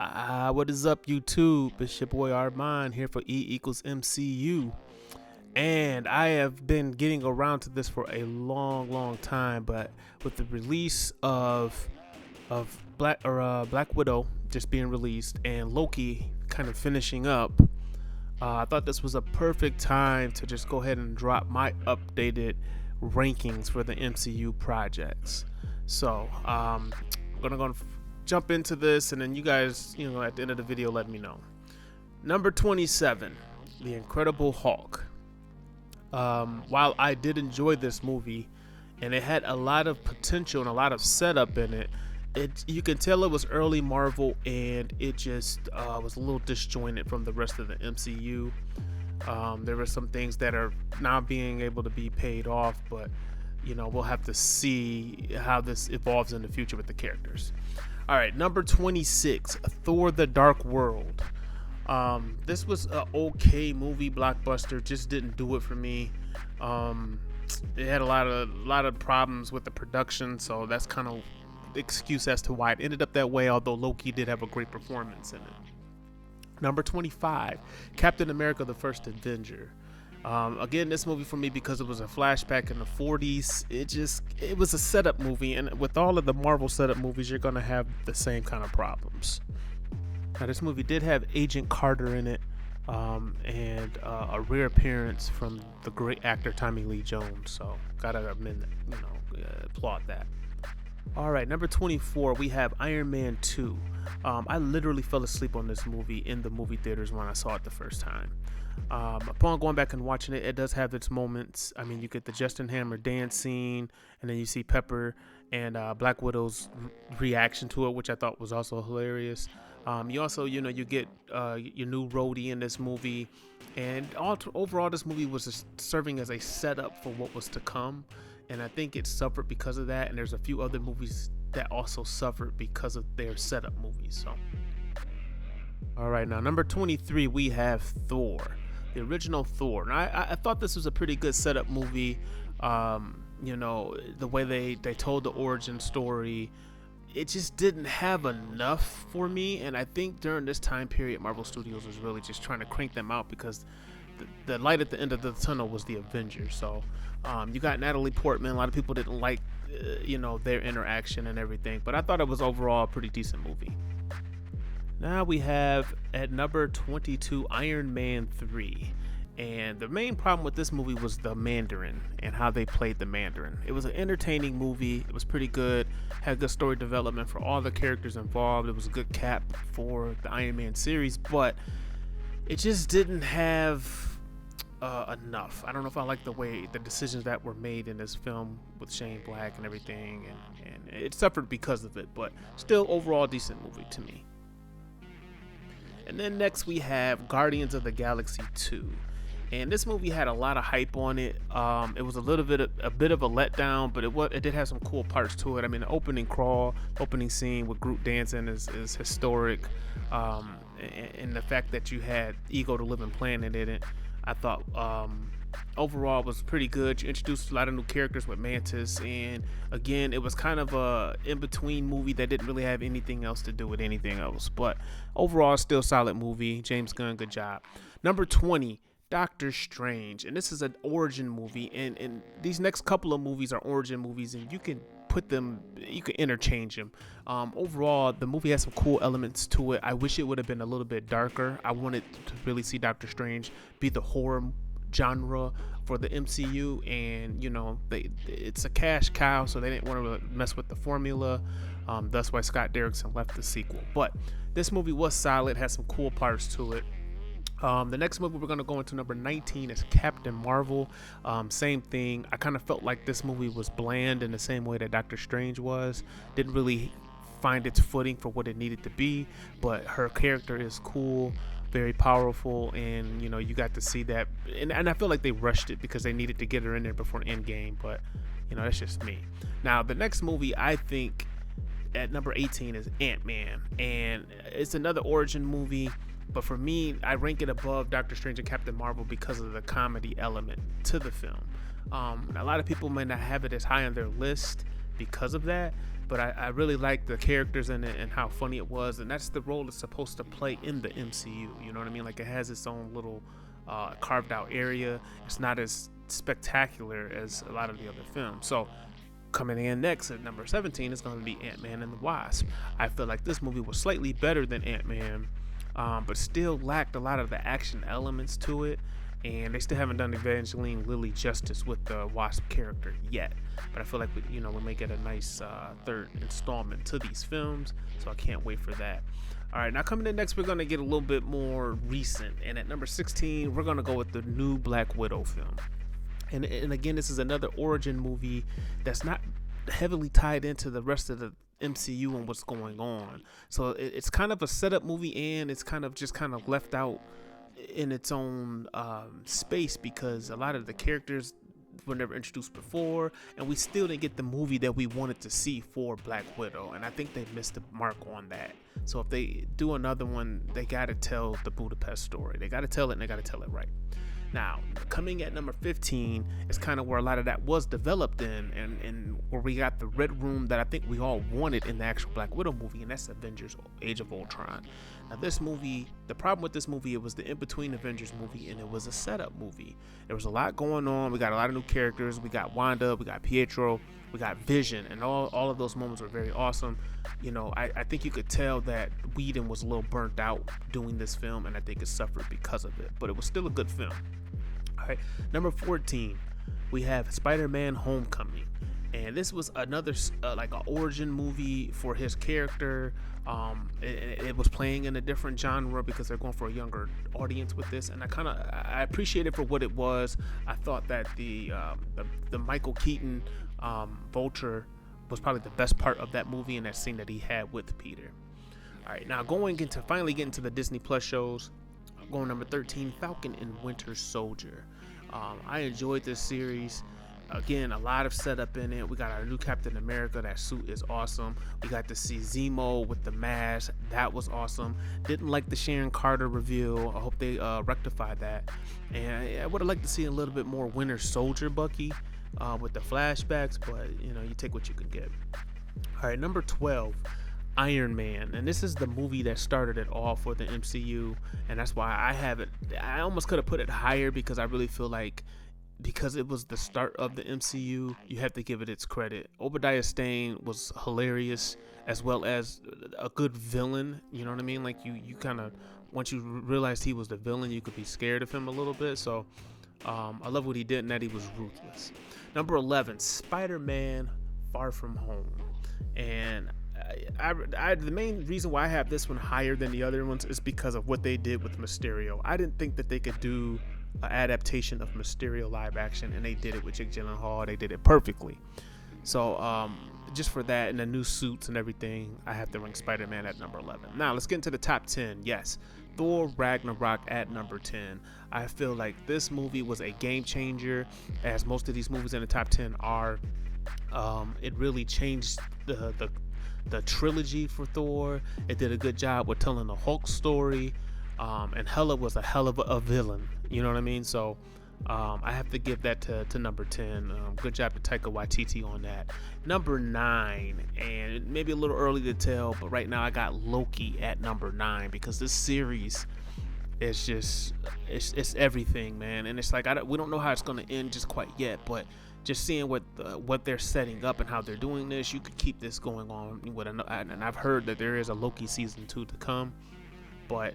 What is up, YouTube? It's your boy Armand here for E equals MCU. And I have been getting around to this for a long time, but with the release of Black Widow just being released and Loki kind of finishing up, I thought this was a perfect time to just go ahead and drop my updated rankings for the MCU projects. So I'm gonna jump into this, and then you guys, at the end of the video, let me know. Number 27, The Incredible Hulk. While I did enjoy this movie, and it had a lot of potential and a lot of setup in it, you can tell it was early Marvel, and it just was a little disjointed from the rest of the MCU. There were some things that are now being able to be paid off, but we'll have to see how this evolves in the future with the characters. All right, number 26, Thor: The Dark World. This was an okay movie, blockbuster, just didn't do it for me. It had a lot of problems with the production, so that's kind of the excuse as to why it ended up that way, although Loki did have a great performance in it. Number 25, Captain America: The First Avenger. Again, this movie for me, because it was a flashback in the 40s, it was a setup movie, and with all of the Marvel setup movies, you're gonna have the same kind of problems. Now, this movie did have Agent Carter in it, and a rare appearance from the great actor Tommy Lee Jones, so gotta applaud that. All right, number 24, we have Iron Man 2. I literally fell asleep on this movie in the movie theaters when I saw it the first time. Upon going back and watching it, it does have its moments. I mean, you get the Justin Hammer dance scene, and then you see Pepper and Black Widow's reaction to it, which I thought was also hilarious. You also, you get your new roadie in this movie, and overall, this movie was just serving as a setup for what was to come, and I think it suffered because of that. And there's a few other movies that also suffered because of their setup movies. So, all right, now number 23, we have Thor, the original Thor. And I thought this was a pretty good setup movie. The way they told the origin story, it just didn't have enough for me. And I think during this time period, Marvel Studios was really just trying to crank them out, because the light at the end of the tunnel was the Avengers. So you got Natalie Portman. A lot of people didn't like their interaction and everything, but I thought it was overall a pretty decent movie. Now we have at number 22, Iron Man 3. And the main problem with this movie was the Mandarin and how they played the Mandarin. It was an entertaining movie. It was pretty good. Had good story development for all the characters involved. It was a good cap for the Iron Man series, but it just didn't have enough. I don't know if I like the decisions that were made in this film with Shane Black and everything, and it suffered because of it, but still overall decent movie to me. And then next we have Guardians of the Galaxy 2. And this movie had a lot of hype on it. It was a bit of a letdown, but it did have some cool parts to it. I mean, the opening scene with Groot dancing is historic. And the fact that you had Ego the Living Planet in it, I thought overall was pretty good. You introduced a lot of new characters with Mantis, and again, it was kind of a in-between movie that didn't really have anything else to do with anything else. But overall, still solid movie. James Gunn, good job. Number 20, Doctor Strange, and this is an origin movie, and these next couple of movies are origin movies, and you can interchange them. Overall, the movie has some cool elements to it. I wish it would have been a little bit darker. I wanted to really see Doctor Strange be the horror genre for the MCU, and it's a cash cow, so they didn't want to mess with the formula. That's why Scott Derrickson left the sequel. But this movie was solid, had some cool parts to it. The next movie we're going to go into, number 19, is Captain Marvel. Same thing. I kind of felt like this movie was bland in the same way that Doctor Strange was. Didn't really find its footing for what it needed to be, but her character is cool, very powerful, and you got to see that. And I feel like they rushed it because they needed to get her in there before Endgame, but that's just me. Now, the next movie I think at number 18 is Ant-Man, and it's another origin movie. But for me, I rank it above Doctor Strange and Captain Marvel because of the comedy element to the film. A lot of people may not have it as high on their list because of that, but I really liked the characters in it and how funny it was, and that's the role it's supposed to play in the MCU. You know what I mean? Like, it has its own little carved out area. It's not as spectacular as a lot of the other films. So coming in next at number 17 is going to be Ant-Man and the Wasp. I feel like this movie was slightly better than Ant-Man, but still lacked a lot of the action elements to it, and they still haven't done Evangeline Lilly justice with the Wasp character yet. But I feel like we may get a nice third installment to these films, so I can't wait for that. All right, now coming in next, we're going to get a little bit more recent, and at number 16, we're going to go with the new Black Widow film. And again, this is another origin movie that's not heavily tied into the rest of the MCU and what's going on. So it's kind of a setup movie, and it's kind of left out in its own space, because a lot of the characters were never introduced before, and we still didn't get the movie that we wanted to see for Black Widow, and I think they missed the mark on that. So if they do another one, they got to tell the Budapest story. They got to tell it, and they got to tell it right. Now, coming at number 15 is kind of where a lot of that was developed in, and where we got the Red Room that I think we all wanted in the actual Black Widow movie, and that's Avengers Age of Ultron. Now, this movie, the problem with this movie, it was the in-between Avengers movie, and it was a setup movie. There was a lot going on. We got a lot of new characters. We got Wanda, we got Pietro, we got Vision, and all of those moments were very awesome. You know, I think you could tell that Whedon was a little burnt out doing this film, and I think it suffered because of it, but it was still a good film. All right, number 14, we have Spider-Man Homecoming, and this was another like an origin movie for his character. It was playing in a different genre because they're going for a younger audience with this, and I appreciate it for what it was. I thought that the Michael Keaton Vulture was probably the best part of that movie, and that scene that he had with Peter. All right, now finally getting to the Disney Plus shows. Going number 13, Falcon and Winter Soldier. I enjoyed this series. Again, a lot of setup in it. We got our new Captain America. That suit is awesome. We got to see Zemo with the mask. That was awesome. Didn't like the Sharon Carter reveal. I hope they rectify that. And I would have liked to see a little bit more Winter Soldier Bucky with the flashbacks, but you take what you can get. All right, number 12. Iron Man, and this is the movie that started it all for the MCU, and that's why I have it. I almost could have put it higher, because I really feel like, because it was the start of the MCU, you have to give it its credit. Obadiah Stane was hilarious, as well as a good villain. You know what I mean? Like you kind of, once you realized he was the villain, you could be scared of him a little bit. So I love what he did, and that he was ruthless. Number 11, Spider-Man Far From Home, and the main reason why I have this one higher than the other ones is because of what they did with Mysterio. I didn't think that they could do an adaptation of Mysterio live action, and they did it with Jake Gyllenhaal. They did it perfectly. So just for that and the new suits and everything, I have to rank Spider-Man at number 11. Now let's get into the top 10. Yes, Thor Ragnarok at number 10. I feel like this movie was a game changer, as most of these movies in the top 10 are. It really changed the trilogy for Thor. It did a good job with telling the Hulk story, and Hela was a hell of a villain, you know what I mean? So I have to give that to number 10. Good job to Taika Waititi on that. Number 9, and maybe a little early to tell, but right now I got Loki at number 9, because this series is just it's everything, man. And it's like we don't know how it's going to end just quite yet, but just seeing what they're setting up and how they're doing this, you could keep this going on with and I've heard that there is a Loki season 2 to come. But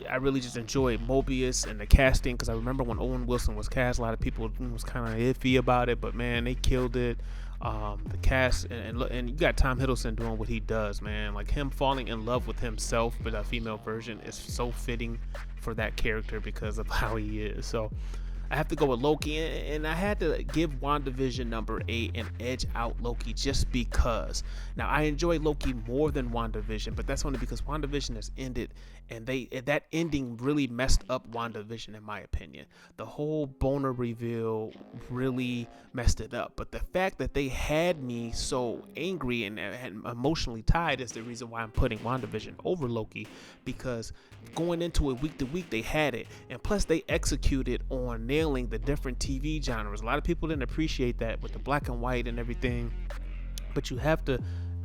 I really just enjoyed Mobius and the casting, because I remember when Owen Wilson was cast, a lot of people was kind of iffy about it, but man, they killed it. The cast, and you got Tom Hiddleston doing what he does, man. Like, him falling in love with himself with a female version is so fitting for that character because of how he is. So I have to go with Loki, and I had to give WandaVision number 8 and edge out Loki just because. Now, I enjoy Loki more than WandaVision, but that's only because WandaVision has ended, and that ending really messed up WandaVision, in my opinion. The whole boner reveal really messed it up, but the fact that they had me so angry and emotionally tied is the reason why I'm putting WandaVision over Loki, because going into it week to week, they had it, and plus they executed on nailing the different TV genres. A lot of people didn't appreciate that with the black and white and everything, But you have to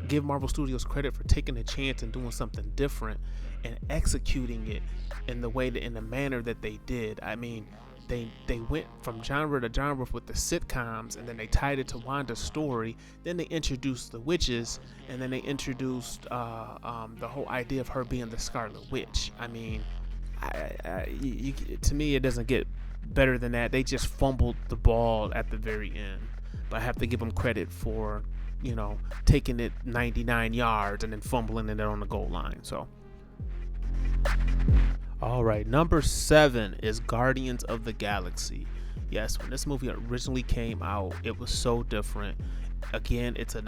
give Marvel Studios credit for taking a chance and doing something different and executing it in the way that, in the manner that they did. I mean, they went from genre to genre with the sitcoms, and then they tied it to Wanda's story. Then they introduced the witches, and then they introduced the whole idea of her being the Scarlet Witch. I mean, to me, it doesn't get better than that. They just fumbled the ball at the very end, but I have to give them credit for, taking it 99 yards and then fumbling it on the goal line. So, all right, number 7 is Guardians of the Galaxy. Yes, when this movie originally came out, it was so different. Again, it's in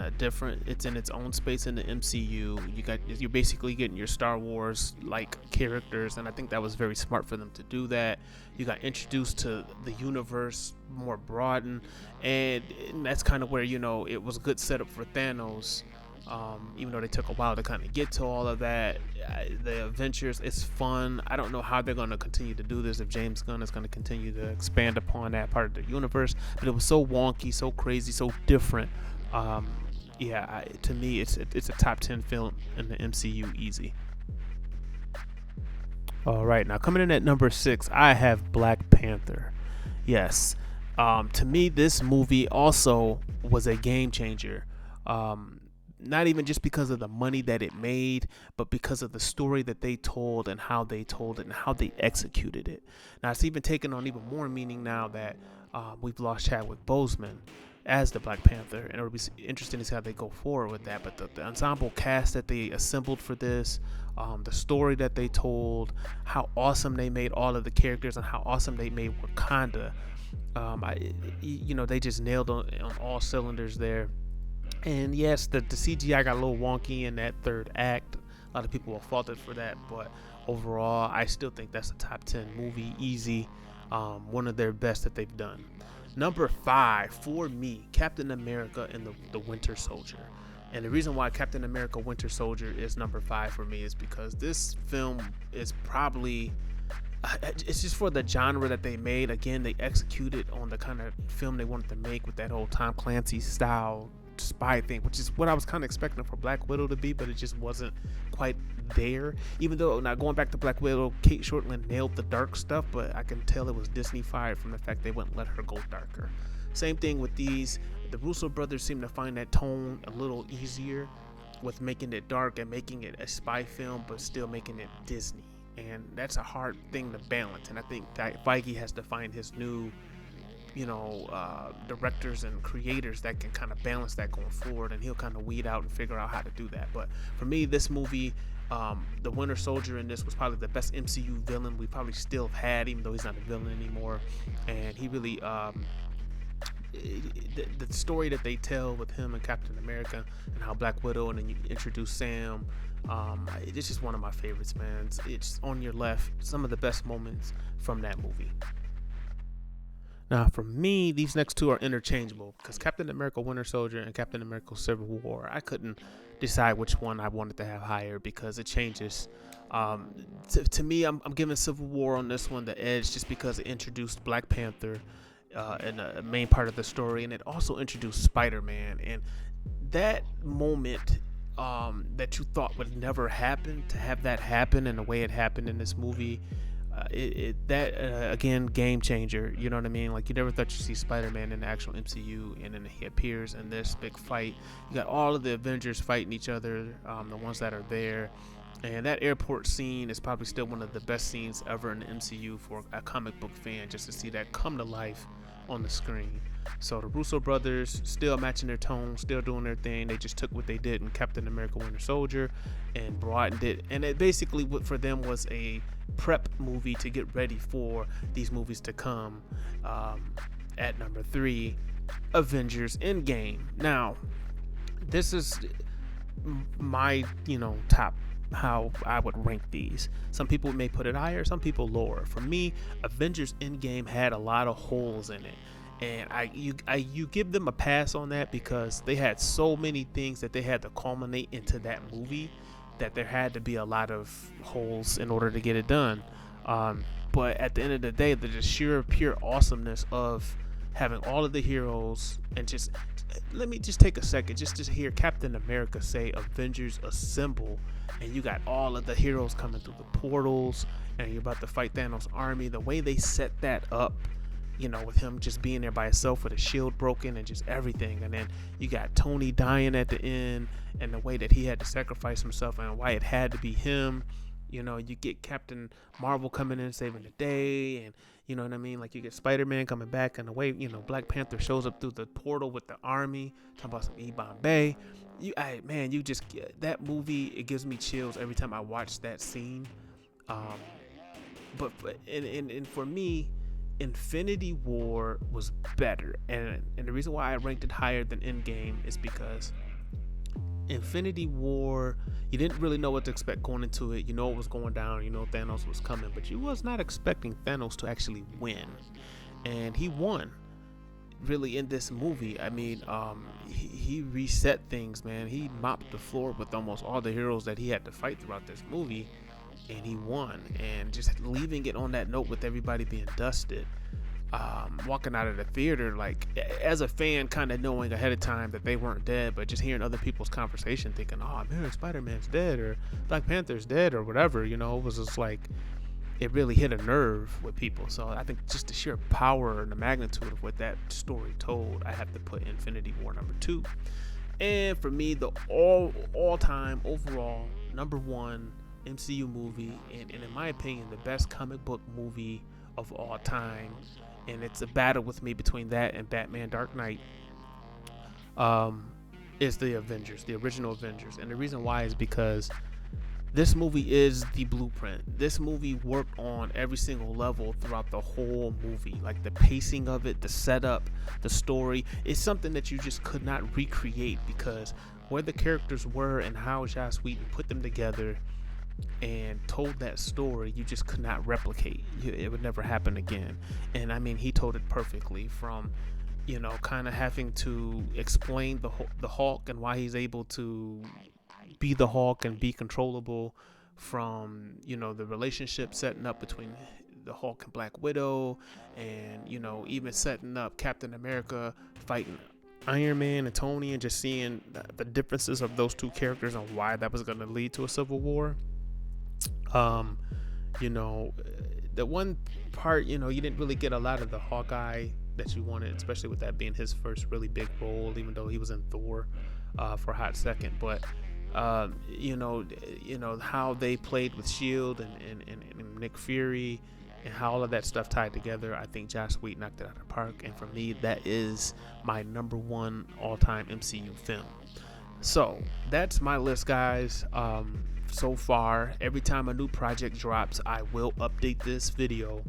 its own space in the MCU. You're basically getting your Star Wars like characters, and I think that was very smart for them to do that. You got introduced to the universe more broadened, and that's kind of where it was a good setup for Thanos. Even though they took a while to kind of get to all of that, the Avengers, it's fun. I don't know how they're going to continue to do this, if James Gunn is going to continue to expand upon that part of the universe, but it was so wonky, so crazy, so different. To me, it's a top 10 film in the MCU, easy. All right, now coming in at number 6, I have Black Panther. Yes, to me, this movie also was a game changer. Not even just because of the money that it made, but because of the story that they told and how they told it and how they executed it. Now, it's even taken on even more meaning now that we've lost Chadwick Boseman as the Black Panther, and it'll be interesting to see how they go forward with that. But the ensemble cast that they assembled for this, the story that they told, how awesome they made all of the characters, and how awesome they made Wakanda. They just nailed on all cylinders there. And yes, the CGI got a little wonky in that third act. A lot of people will fault it for that, but overall, I still think that's a top 10 movie, easy. One of their best that they've done. Number 5 for me, Captain America and the Winter Soldier. And the reason why Captain America Winter Soldier is number 5 for me is because this film is probably, it's just for the genre that they made. Again, they executed on the kind of film they wanted to make with that whole Tom Clancy style spy thing, which is what I was kind of expecting for Black Widow to be, but it just wasn't quite there. Even though, now going back to Black Widow, Kate Shortland nailed the dark stuff, but I can tell it was Disney-fied from the fact they wouldn't let her go darker. Same thing with these. The Russo brothers seem to find that tone a little easier with making it dark and making it a spy film, but still making it Disney. And that's a hard thing to balance. And I think that Feige has to find his new directors and creators that can kind of balance that going forward, and he'll kind of weed out and figure out how to do that. But for me, this movie, the Winter Soldier in this was probably the best MCU villain we probably still have had, even though he's not a villain anymore. And he really the story that they tell with him and Captain America and how Black Widow, and then you introduce Sam, it's just one of my favorites, man. It's on your left, some of the best moments from that movie. Now, for me, these next two are interchangeable because Captain America Winter Soldier and Captain America Civil War, I couldn't decide which one I wanted to have higher because it changes. To me, I'm giving Civil War on this one the edge just because it introduced Black Panther in a main part of the story, and it also introduced Spider-Man. And that moment that you thought would never happen, to have that happen in the way it happened in this movie, again, game changer. You know what I mean? Like, you never thought you'd see Spider-Man in the actual MCU, and then he appears in this big fight. You got all of the Avengers fighting each other, the ones that are there. And that airport scene is probably still one of the best scenes ever in the MCU for a comic book fan, just to see that come to life on the screen. So the Russo brothers still matching their tone, still doing their thing. They just took what they did in Captain America Winter Soldier and broadened it. And it basically, what for them was a prep movie to get ready for these movies to come. At number 3, Avengers Endgame. Now, this is my, top, how I would rank these. Some people may put it higher, some people lower. For me, Avengers Endgame had a lot of holes in it, and you give them a pass on that because they had so many things that they had to culminate into that movie that there had to be a lot of holes in order to get it done. But at the end of the day, the sheer pure awesomeness of having all of the heroes, and just let me just take a second just to hear Captain America say Avengers Assemble, and you got all of the heroes coming through the portals, and you're about to fight Thanos' army. The way they set that up, with him just being there by himself with his shield broken and just everything. And then you got Tony dying at the end, and the way that he had to sacrifice himself and why it had to be him. You get Captain Marvel coming in saving the day, and you know what I mean? Like, you get Spider-Man coming back, and the way, Black Panther shows up through the portal with the army, talking about some E-Bombay. You just, that movie, it gives me chills every time I watch that scene. But for me, Infinity War was better, and the reason why I ranked it higher than Endgame is because Infinity War, you didn't really know what to expect going into it. It was going down, Thanos was coming, but you was not expecting Thanos to actually win, and he won really in this movie. I mean, he reset things, man. He mopped the floor with almost all the heroes that he had to fight throughout this movie, and he won. And just leaving it on that note with everybody being dusted, walking out of the theater, like, as a fan, kind of knowing ahead of time that they weren't dead, but just hearing other people's conversation, thinking, oh man, Spider-Man's dead, or Black Panther's dead, or whatever, it was just like, it really hit a nerve with people. So I think just the sheer power and the magnitude of what that story told, I have to put Infinity War number 2. And for me, the all-time overall number 1 MCU movie, and in my opinion, the best comic book movie of all time, and it's a battle with me between that and Batman Dark Knight, is the Avengers, the original Avengers. And the reason why is because this movie is the blueprint. This movie worked on every single level throughout the whole movie. Like, the pacing of it, the setup, the story, is something that you just could not recreate, because where the characters were and how Joss Whedon put them together and told that story, you just could not replicate. It would never happen again. And I mean, he told it perfectly, from kind of having to explain the Hulk and why he's able to be the Hulk and be controllable, from the relationship setting up between the Hulk and Black Widow, and even setting up Captain America fighting Iron Man and Tony, and just seeing the differences of those two characters and why that was going to lead to a civil war. The one part, you didn't really get a lot of the Hawkeye that you wanted, especially with that being his first really big role, even though he was in Thor for a hot second. But how they played with Shield and Nick Fury, and how all of that stuff tied together, I think Joss Whedon knocked it out of the park. And for me, that is my number 1 all-time MCU film. So that's my list, guys. So far, every time a new project drops, I will update this video,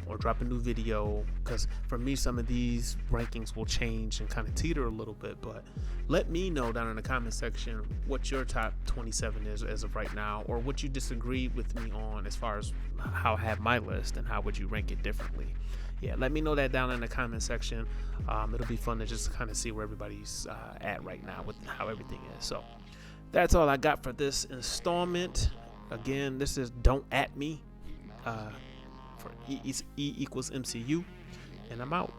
or drop a new video, because for me, some of these rankings will change and kind of teeter a little bit. But let me know down in the comment section what your top 27 is as of right now, or what you disagree with me on as far as how I have my list, and how would you rank it differently. Yeah, let me know that down in the comment section. It'll be fun to just kind of see where everybody's at right now with how everything is. So that's all I got for this installment. Again, this is Don't At Me for E equals MCU, and I'm out.